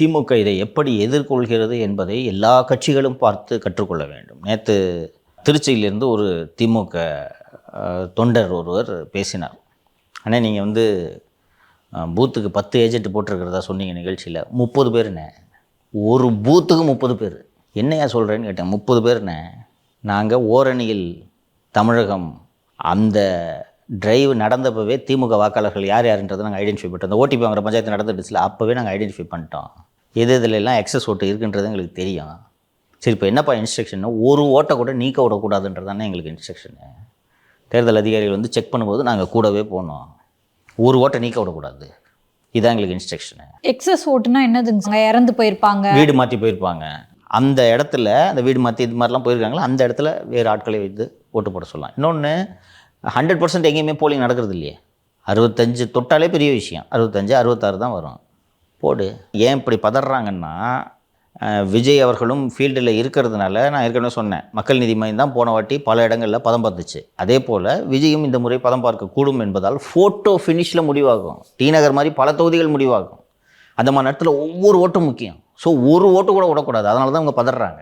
திமுக இதை எப்படி எதிர்கொள்கிறது என்பதை எல்லா கட்சிகளும் பார்த்து கற்றுக்கொள்ள வேண்டும். நேற்று திருச்சியிலிருந்து ஒரு திமுக தொண்டர் ஒருவர் பேசினார். ஆனால் நீங்கள் பூத்துக்கு 10 ஏஜென்ட் போட்டிருக்கிறதா சொன்னீங்க நிகழ்ச்சியில். 30 பேருண்ணே, ஒரு பூத்துக்கு 30 பேர். என்னையா சொல்கிறேன்னு கேட்டேன். 30 பேருண்ணே. நாங்கள் ஓரணியில் தமிழகம் அந்த டிரைவ் நடந்தப்பவே திமுக வாக்காளர்கள் யார் யாருன்றதை நாங்கள் ஐடென்டிஃபை பண்ணிட்டோம். அந்த ஓடிபி வாங்குற பஞ்சாயத்து நடந்துடுச்சுல, அப்போவே நாங்கள் ஐடென்டிஃபை பண்ணிட்டோம். எதுலாம் எக்ஸஸ் ஓட்டு இருக்குன்றது எங்களுக்கு தெரியும். சரி, இப்போ என்னப்பா இன்ஸ்ட்ரக்ஷன்? ஒரு ஓட்டை கூட நீக்க விடக்கூடாதுன்றதானே எங்களுக்கு இன்ஸ்ட்ரக்ஷனு. தேர்தல் அதிகாரிகள் செக் பண்ணும்போது நாங்கள் கூடவே போனோம். ஒரு ஓட்டை நீக்க விடக்கூடாது, இதுதான் எங்களுக்கு இன்ஸ்ட்ரக்ஷனு. எக்ஸஸ் ஓட்டுனா என்னதுங்க? இறந்து போயிருப்பாங்க, வீடு மாற்றி போயிருப்பாங்க. அந்த இடத்துல அந்த வீடு மாற்றி இது மாதிரிலாம் போயிருக்காங்களா, அந்த இடத்துல வேறு ஆட்களை வைத்து ஓட்டு போட சொல்லலாம். இன்னொன்று, 100% எங்கேயுமே போலிங் நடக்கிறது இல்லையே. 65 தொட்டாலே பெரிய விஷயம். 65 66 தான் வரும். போடு. ஏன் இப்படி பதறாங்கன்னா, விஜய் அவர்களும் ஃபீல்டில் இருக்கிறதுனால, நான் ஏற்கனவே சொன்னேன், மக்கள் நீதி மையம் தான் போன வாட்டி பல இடங்களில் பதம் பார்த்துச்சு. அதே போல் விஜயும் இந்த முறை பதம் பார்க்கக்கூடும் என்பதால் ஃபோட்டோ ஃபினிஷில் முடிவாகும். டி நகர் மாதிரி பல தொகுதிகள் முடிவாகும். அந்த மாதிரி நேரத்தில் ஒவ்வொரு ஓட்டும் முக்கியம். ஸோ ஒரு ஓட்டு கூட விடக்கூடாது. அதனால தான் அவங்க பதறாங்க.